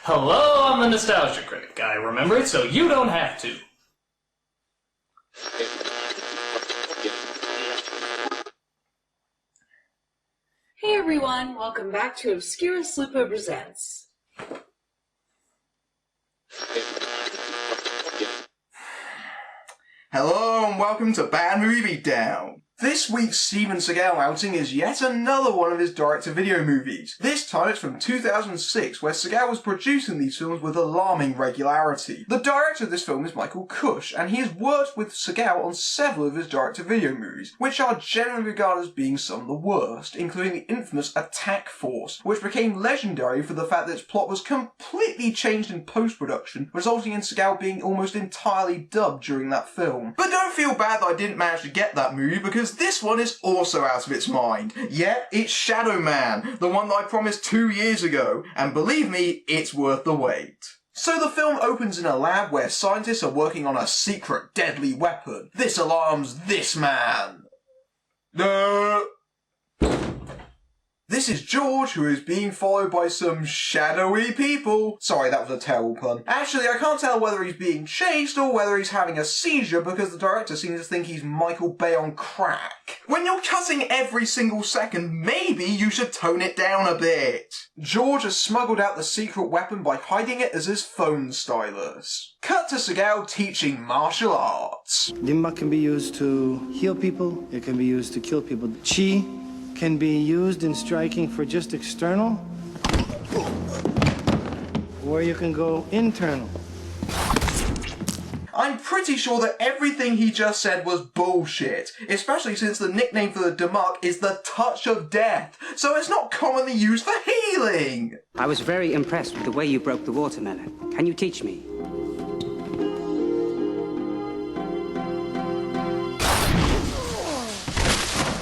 Hello, I'm the Nostalgia Critic. I remember it so you don't have to. Hey everyone, welcome back to Obscura Slupo Presents. Hello and welcome to Bad Movie Beatdown. This week's Steven Seagal outing is yet another one of his direct-to-video movies. This time it's from 2006, where Seagal was producing these films with alarming regularity. The director of this film is Michael Cush, and he has worked with Seagal on several of his direct-to-video movies, which are generally regarded as being some of the worst, including the infamous Attack Force, which became legendary for the fact that its plot was completely changed in post-production, resulting in Seagal being almost entirely dubbed during that film. But don't feel bad that I didn't manage to get that movie, because this one is also out of its mind. Yeah, it's Shadow Man, the one that I promised 2 years ago, and believe me, it's worth the wait. So the film opens in a lab where scientists are working on a secret deadly weapon. This alarms this man. This is George, who is being followed by some shadowy people. Sorry, that was a terrible pun. Actually, I can't tell whether he's being chased or whether he's having a seizure because the director seems to think he's Michael Bay on crack. When you're cutting every single second, maybe you should tone it down a bit. George has smuggled out the secret weapon by hiding it as his phone stylus. Cut to Seagal teaching martial arts. Limba can be used to heal people, it can be used to kill people. Chi can be used in striking for just external, or you can go internal. I'm pretty sure that everything he just said was bullshit, especially since the nickname for the Demark is the Touch of Death, so it's not commonly used for healing! I was very impressed with the way you broke the watermelon. Can you teach me?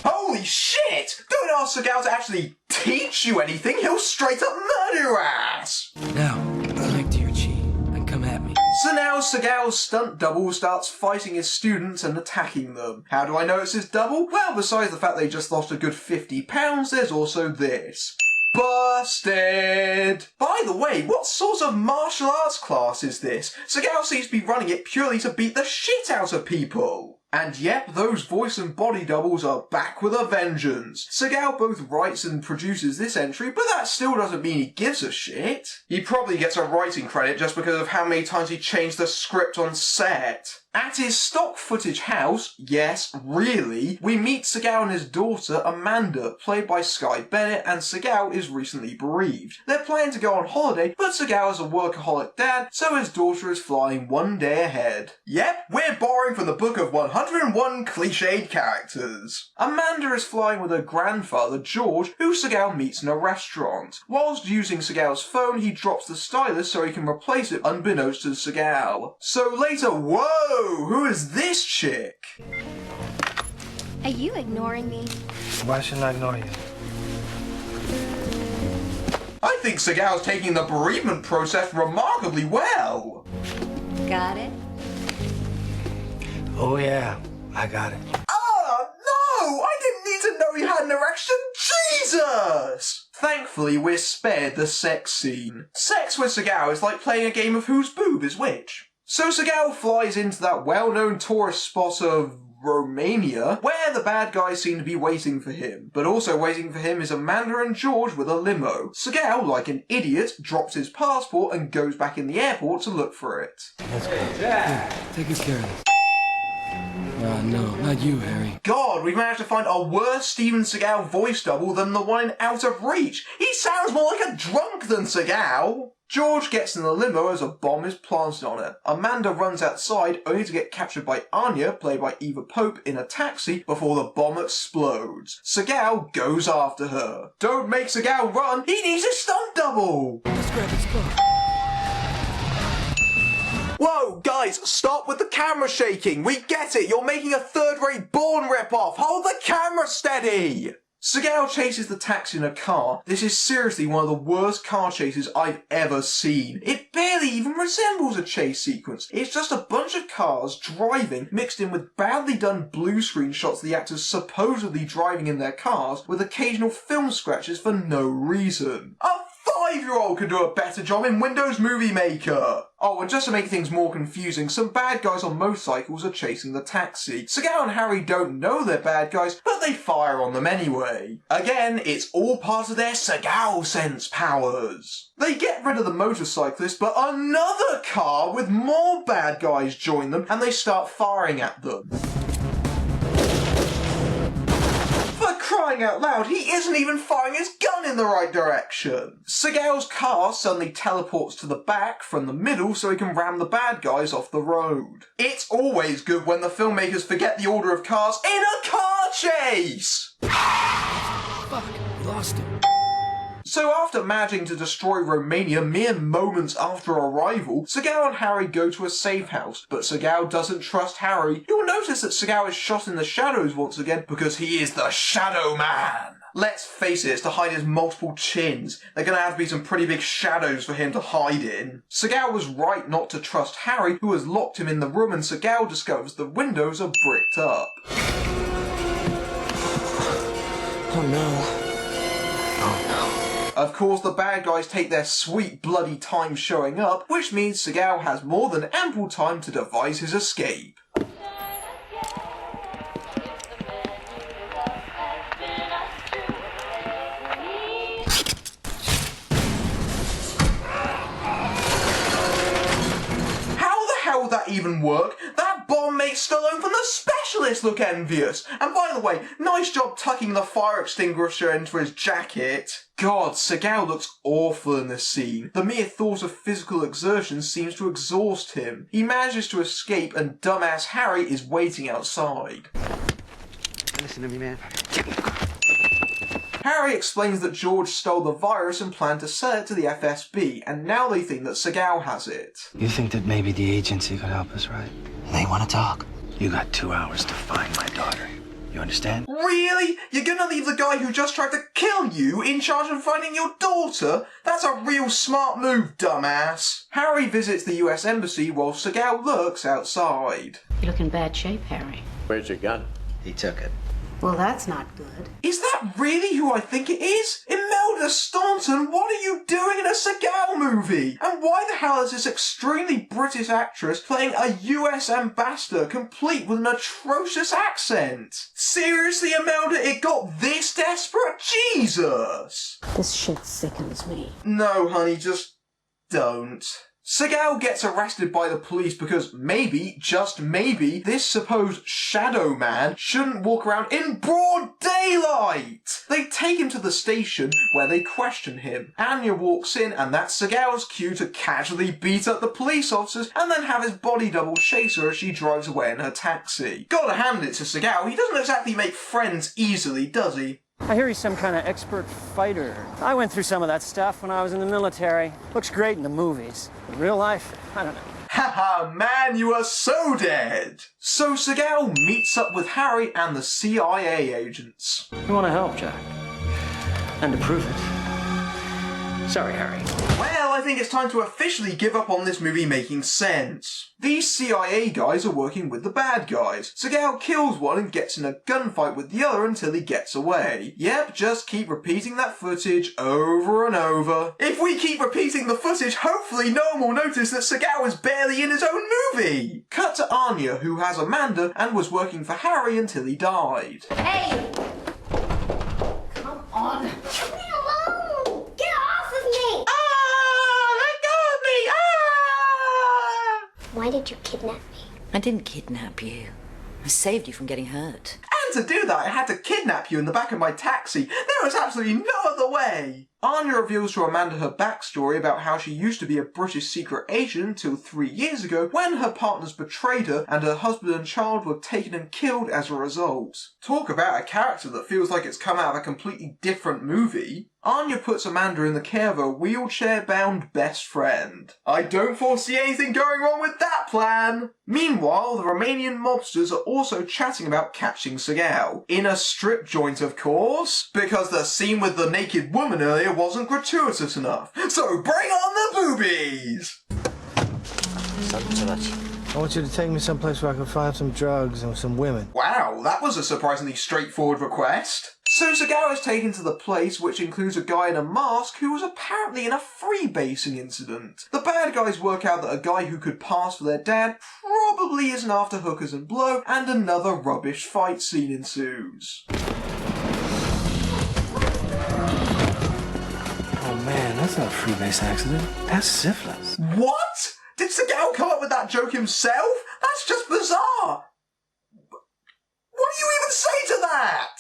Holy shit! Don't ask Seagal to actually teach you anything, he'll straight up murder your ass! Now, connect to your chi and come at me. So now Seagal's stunt double starts fighting his students and attacking them. How do I know it's his double? Well, besides the fact they just lost a good 50 pounds, there's also this. Busted! By the way, what sort of martial arts class is this? Seagal seems to be running it purely to beat the shit out of people. And yep, those voice and body doubles are back with a vengeance. Seagal both writes and produces this entry, but that still doesn't mean he gives a shit. He probably gets a writing credit just because of how many times he changed the script on set. At his stock footage house, yes, really, we meet Seagal and his daughter Imelda, played by Sky Bennett, and Seagal is recently bereaved. They're planning to go on holiday, but Seagal is a workaholic dad, so his daughter is flying one day ahead. Yep, we're borrowing from the book of 101 cliched characters. Imelda is flying with her grandfather, George, who Seagal meets in a restaurant. Whilst using Seagal's phone, he drops the stylus so he can replace it unbeknownst to Seagal. So later, whoa! Who is this chick? Are you ignoring me? Why shouldn't I ignore you? I think Seagal's taking the bereavement process remarkably well. Got it? Oh yeah, I got it. Oh, no! I didn't need to know he had an erection! Jesus! Thankfully, we're spared the sex scene. Sex with Seagal is like playing a game of whose boob is which. So Seagal flies into that well-known tourist spot of Romania, where the bad guys seem to be waiting for him. But also waiting for him is Imelda and George with a limo. Seagal, like an idiot, drops his passport and goes back in the airport to look for it. Let's go. Yeah, take good care of this. No, not you, Harry. God, we've managed to find a worse Steven Seagal voice double than the one in Out of Reach. He sounds more like a drunk than Seagal. George gets in the limo as a bomb is planted on it. Imelda runs outside only to get captured by Anya, played by Eva Pope, in a taxi before the bomb explodes. Seagal goes after her. Don't make Seagal run, he needs a stunt double! Let's grab his car. Whoa, guys, stop with the camera shaking! We get it, you're making a third-rate Bourne rip-off! Hold the camera steady! Seagal chases the taxi in a car. This is seriously one of the worst car chases I've ever seen. It barely even resembles a chase sequence. It's just a bunch of cars driving, mixed in with badly done blue screen shots of the actors supposedly driving in their cars, with occasional film scratches for no reason. A 5-year-old could do a better job in Windows Movie Maker. Oh, and just to make things more confusing, some bad guys on motorcycles are chasing the taxi. Seagal and Harry don't know they're bad guys, but they fire on them anyway. Again, it's all part of their Seagal sense powers. They get rid of the motorcyclist, but another car with more bad guys join them, and they start firing at them. For crying out loud, he isn't even firing his gun in the right direction. Seagal's car suddenly teleports to the back from the middle so he can ram the bad guys off the road. It's always good when the filmmakers forget the order of cars in a car chase! Fuck, we lost him. So after managing to destroy Romania mere moments after arrival, Seagal and Harry go to a safe house, but Seagal doesn't trust Harry. You'll notice that Seagal is shot in the shadows once again because he is the Shadow Man. Let's face it, it's to hide his multiple chins. They're gonna have to be some pretty big shadows for him to hide in. Seagal was right not to trust Harry, who has locked him in the room, and Seagal discovers the windows are bricked up. Oh no. Of course, the bad guys take their sweet bloody time showing up, which means Seagal has more than ample time to devise his escape. How the hell would that even work? That bomb makes Stallone from the Specialist look envious. And by the way, nice job tucking the fire extinguisher into his jacket. God, Seagal looks awful in this scene. The mere thought of physical exertion seems to exhaust him. He manages to escape and dumbass Harry is waiting outside. Listen to me, man. Harry explains that George stole the virus and planned to sell it to the FSB, and now they think that Seagal has it. You think that maybe the agency could help us, right? They want to talk. You got 2 hours to find my daughter. You understand? Really? You're gonna leave the guy who just tried to kill you in charge of finding your daughter? That's a real smart move, dumbass. Harry visits the US Embassy while Seagal lurks outside. You look in bad shape, Harry. Where's your gun? He took it. Well, that's not good. Is that really who I think it is? Imelda Staunton, what are you doing in a Seagal movie? And why the hell is this extremely British actress playing a US ambassador complete with an atrocious accent? Seriously, Imelda, it got this desperate? Jesus! This shit sickens me. No, honey, just don't. Seagal gets arrested by the police because maybe, just maybe, this supposed Shadow Man shouldn't walk around in broad daylight! They take him to the station where they question him. Anya walks in and that's Seagal's cue to casually beat up the police officers and then have his body double chase her as she drives away in her taxi. Gotta hand it to Seagal, he doesn't exactly make friends easily, does he? I hear he's some kind of expert fighter. I went through some of that stuff when I was in the military. Looks great in the movies. In real life, I don't know. Haha, man, you are so dead! So Seagal meets up with Harry and the CIA agents. You want to help, Jack? And to prove it. Sorry, Harry. Well, I think it's time to officially give up on this movie making sense. These CIA guys are working with the bad guys. Seagal kills one and gets in a gunfight with the other until he gets away. Yep, just keep repeating that footage over and over. If we keep repeating the footage, hopefully no one will notice that Seagal is barely in his own movie. Cut to Anya, who has Amanda and was working for Harry until he died. Hey! Come on. Leave me alone! Get off of me! Why did you kidnap me? I didn't kidnap you. I saved you from getting hurt. And to do that, I had to kidnap you in the back of my taxi. There was absolutely no other way. Anya reveals to Amanda her backstory about how she used to be a British secret agent until 3 years ago when her partners betrayed her and her husband and child were taken and killed as a result. Talk about a character that feels like it's come out of a completely different movie. Anya puts Amanda in the care of a wheelchair-bound best friend. I don't foresee anything going wrong with that plan! Meanwhile, the Romanian mobsters are also chatting about catching Seagal. In a strip joint, of course, because the scene with the naked woman earlier wasn't gratuitous enough. So bring on the boobies! I want you to take me someplace where I can find some drugs and some women. Wow, that was a surprisingly straightforward request. So Seagal is taken to the place, which includes a guy in a mask who was apparently in a freebasing incident. The bad guys work out that a guy who could pass for their dad probably isn't after hookers and blow, and another rubbish fight scene ensues. Oh man, that's not a freebase accident. That's syphilis. What? Did Seagal come up with that joke himself? That's just bizarre! What do you even say to that?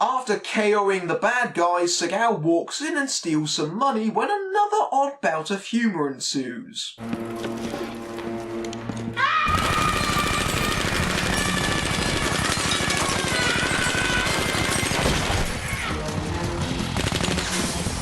After KOing the bad guys, Seagal walks in and steals some money when another odd bout of humour ensues.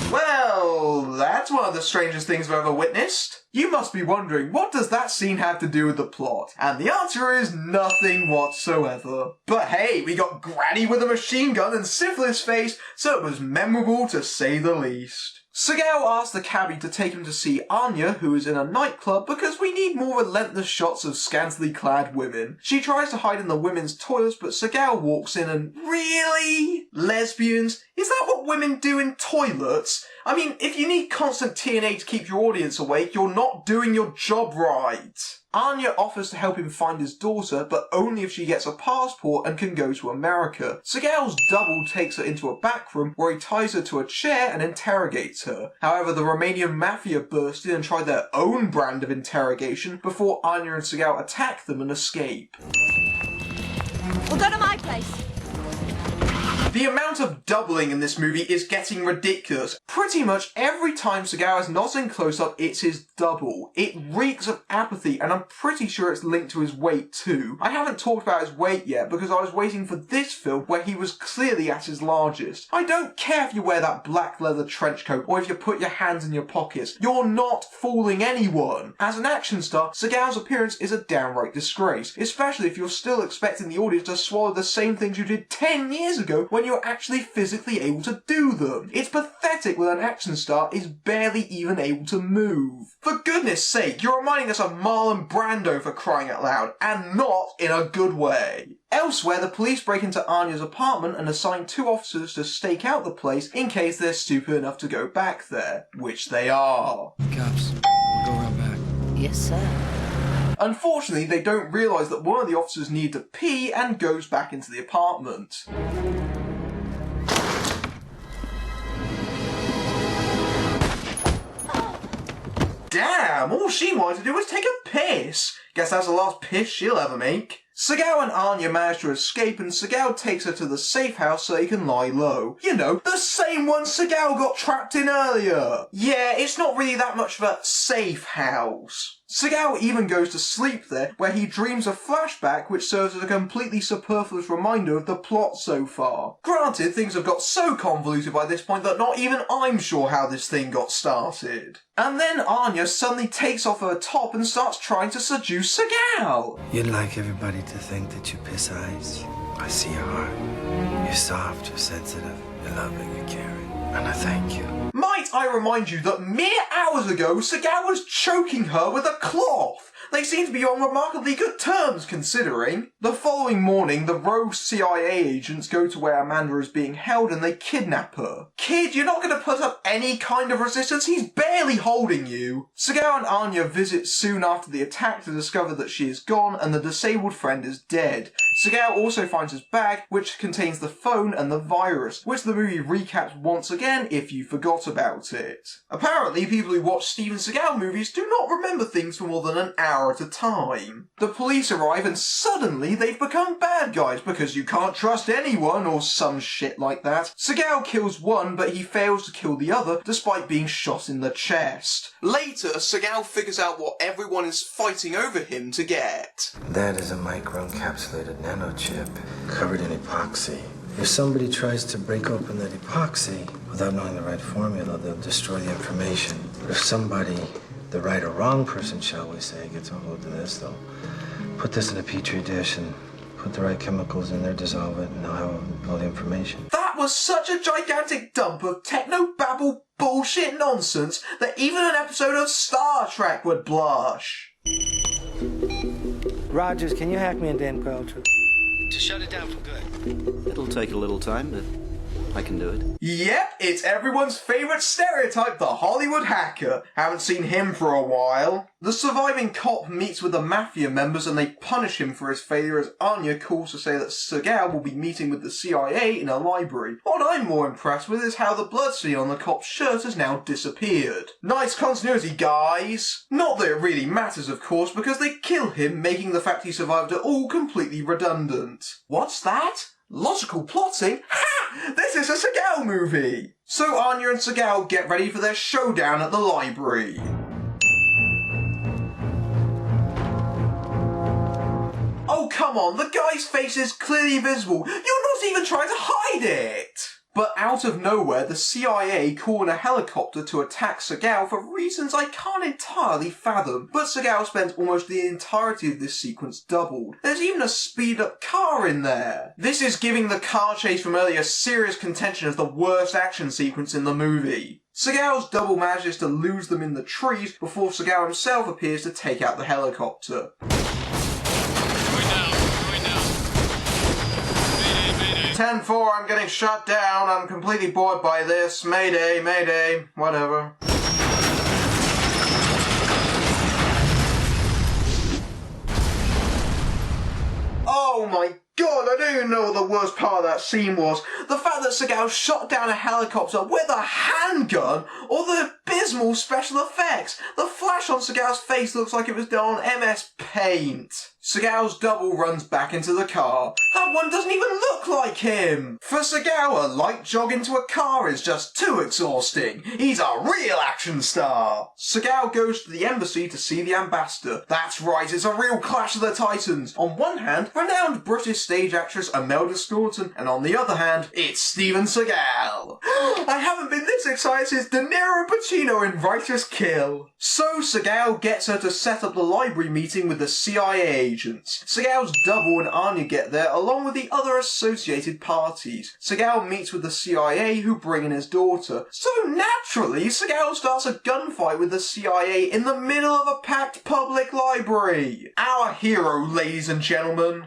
Well, that's one of the strangest things I've ever witnessed. You must be wondering, what does that scene have to do with the plot? And the answer is nothing whatsoever. But hey, we got Granny with a machine gun and syphilis face, so it was memorable to say the least. Seagal asks the cabbie to take him to see Anya, who is in a nightclub, because we need more relentless shots of scantily clad women. She tries to hide in the women's toilets, but Seagal walks in and... Really? Lesbians? Is that what women do in toilets? I mean, if you need constant TNA to keep your audience awake, you're not doing your job right. Anya offers to help him find his daughter, but only if she gets a passport and can go to America. Seagal's double takes her into a back room where he ties her to a chair and interrogates her. However, the Romanian mafia burst in and tried their own brand of interrogation before Anya and Seagal attack them and escape. We'll go to my place. The amount of doubling in this movie is getting ridiculous. Pretty much every time Seagal is not in close-up, it's his double. It reeks of apathy, and I'm pretty sure it's linked to his weight too. I haven't talked about his weight yet because I was waiting for this film where he was clearly at his largest. I don't care if you wear that black leather trench coat or if you put your hands in your pockets. You're not fooling anyone. As an action star, Seagal's appearance is a downright disgrace, especially if you're still expecting the audience to swallow the same things you did 10 years ago when you're actually physically able to do them. It's pathetic when an action star is barely even able to move. For goodness sake, you're reminding us of Marlon Brando, for crying out loud, and not in a good way. Elsewhere, the police break into Anya's apartment and assign 2 officers to stake out the place in case they're stupid enough to go back there, which they are. Cops, we'll go around back. Yes, sir. Unfortunately, they don't realise that one of the officers needs to pee and goes back into the apartment. Damn, all she wanted to do was take a piss. Guess that's the last piss she'll ever make. Seagal and Anya manage to escape, and Seagal takes her to the safe house so he can lie low. You know, the same one Seagal got trapped in earlier. Yeah, it's not really that much of a safe house. Seagal even goes to sleep there, where he dreams a flashback which serves as a completely superfluous reminder of the plot so far. Granted, things have got so convoluted by this point that not even I'm sure how this thing got started. And then Anya suddenly takes off her top and starts trying to seduce Seagal. You'd like everybody to think that you piss ice. I see your heart. You're soft, you're sensitive, you're loving, you're caring. And I thank you. Might I remind you that mere hours ago, Seagal was choking her with a cloth. They seem to be on remarkably good terms, considering. The following morning, the rogue CIA agents go to where Amanda is being held and they kidnap her. Kid, you're not going to put up any kind of resistance. He's barely holding you. Seagal and Anya visit soon after the attack to discover that she is gone and the disabled friend is dead. Seagal also finds his bag, which contains the phone and the virus, which the movie recaps once again if you forgot about it. Apparently, people who watch Steven Seagal movies do not remember things for more than an hour at a time. The police arrive and suddenly they've become bad guys because you can't trust anyone or some shit like that. Seagal kills one, but he fails to kill the other despite being shot in the chest. Later, Seagal figures out what everyone is fighting over him to get. That is a microencapsulated nanochip covered in epoxy. If somebody tries to break open that epoxy without knowing the right formula, they'll destroy the information. But if somebody, the right or wrong person, shall we say, gets a hold of this, they'll put this in a petri dish and put the right chemicals in there, dissolve it, and they'll have all the information. That was such a gigantic dump of techno-babble bullshit nonsense that even an episode of Star Trek would blush. Rogers, can you hack me into Inquel to shut it down for good? It'll take a little time, but I can do it. Yep, it's everyone's favourite stereotype, the Hollywood hacker. Haven't seen him for a while. The surviving cop meets with the mafia members and they punish him for his failure as Anya calls to say that Seagal will be meeting with the CIA in a library. What I'm more impressed with is how the blood stain on the cop's shirt has now disappeared. Nice continuity, guys! Not that it really matters, of course, because they kill him, making the fact he survived it all completely redundant. What's that? Logical plotting? Ha! This is a Seagal movie! So Anya and Seagal get ready for their showdown at the library. Oh come on, the guy's face is clearly visible. You're not even trying to hide it! But out of nowhere, the CIA call in a helicopter to attack Seagal for reasons I can't entirely fathom. But Seagal spends almost the entirety of this sequence doubled. There's even a speed-up car in there. This is giving the car chase from earlier serious contention as the worst action sequence in the movie. Seagal's double manages to lose them in the trees before Seagal himself appears to take out the helicopter. 10-4, I'm getting shot down. I'm completely bored by this. Mayday, mayday, whatever. Oh my god, I don't even know what the worst part of that scene was. The fact that Seagal shot down a helicopter with a handgun, or the abysmal special effects. The flash on Seagal's face looks like it was done on MS Paint. Seagal's double runs back into the car. That one doesn't even look like him! For Seagal, a light jog into a car is just too exhausting. He's a real action star! Seagal goes to the embassy to see the ambassador. That's right, it's a real clash of the titans. On one hand, renowned British stage actress Imelda Staunton, and on the other hand, it's Steven Seagal. I haven't been this excited since De Niro and Pacino in Righteous Kill. So Seagal gets her to set up the library meeting with the CIA agents. Seagal's double and Anya get there along with the other associated parties. Seagal meets with the CIA who bring in his daughter. So naturally, Seagal starts a gunfight with the CIA in the middle of a packed public library. Our hero, ladies and gentlemen.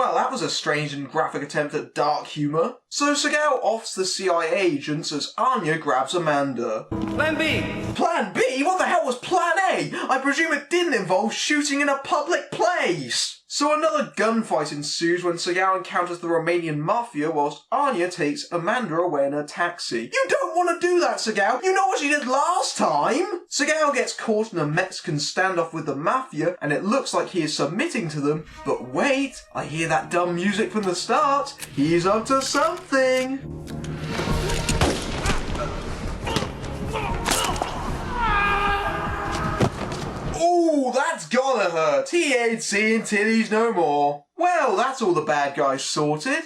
Well, that was a strange and graphic attempt at dark humour. So Seagal offs the CIA agents as Anya grabs Amanda. Plan B! Plan B? What the hell was Plan A? I presume it didn't involve shooting in a public place. So another gunfight ensues when Seagal encounters the Romanian mafia whilst Anya takes Amanda away in a taxi. You don't want to do that, Seagal! You know what she did last time! Seagal gets caught in a Mexican standoff with the mafia and it looks like he is submitting to them, but wait, I hear that dumb music from the start. He's up to something! Ooh, that's gonna hurt. He ain't seeing titties no more. Well, that's all the bad guys sorted.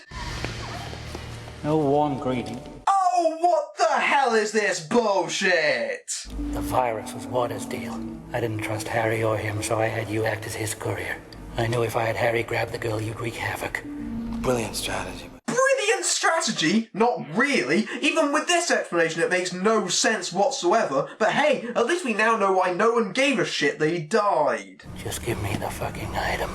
No warm greeting. Oh, what the hell is this bullshit? The virus was Waters' deal. I didn't trust Harry or him, so I had you act as his courier. I knew if I had Harry grab the girl, you'd wreak havoc. Brilliant strategy. Brilliant strategy? Not really. Even with this explanation, it makes no sense whatsoever. But hey, at least we now know why no one gave a shit that he died. Just give me the fucking item.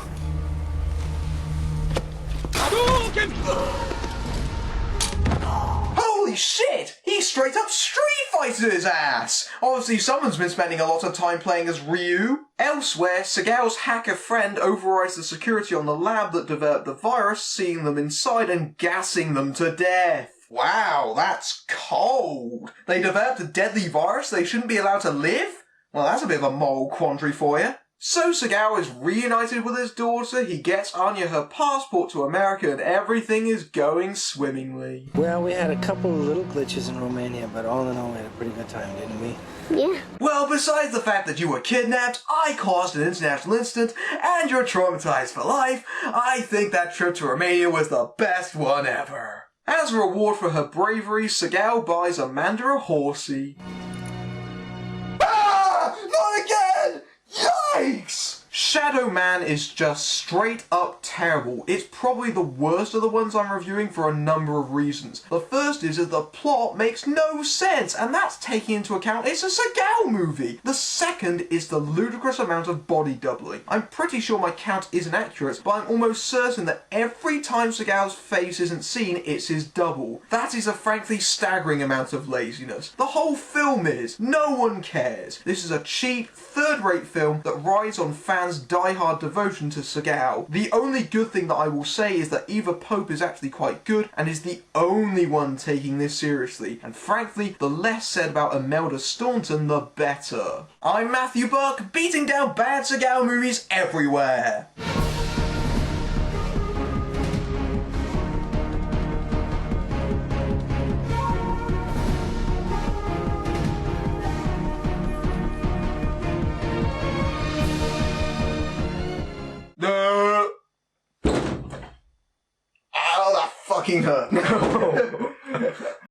Holy shit! He straight up Street Fighted his ass! Obviously someone's been spending a lot of time playing as Ryu. Elsewhere, Seagal's hacker friend overrides the security on the lab that developed the virus, seeing them inside and gassing them to death. Wow, that's cold! They developed a deadly virus they shouldn't be allowed to live? Well, that's a bit of a moral quandary for you. So Seagal is reunited with his daughter, he gets Anya her passport to America, and everything is going swimmingly. Well, we had a couple of little glitches in Romania, but all in all, we had a pretty good time, didn't we? Yeah. Well, besides the fact that you were kidnapped, I caused an international incident, and you're traumatized for life, I think that trip to Romania was the best one ever. As a reward for her bravery, Seagal buys Amanda a horsey. Ah! Not again! Yikes! Shadow Man is just straight up terrible. It's probably the worst of the ones I'm reviewing for a number of reasons. The first is that the plot makes no sense, and that's taking into account it's a Seagal movie. The second is the ludicrous amount of body doubling. I'm pretty sure my count isn't accurate, but I'm almost certain that every time Seagal's face isn't seen, it's his double. That is a frankly staggering amount of laziness. The whole film is. No one cares. This is a cheap, third-rate film that rides on fans' die-hard devotion to Seagal. The only good thing that I will say is that Eva Pope is actually quite good and is the only one taking this seriously. And frankly, the less said about Imelda Staunton, the better. I'm Matthew Buck, beating down bad Seagal movies everywhere. No. Ow, that fucking hurt. No.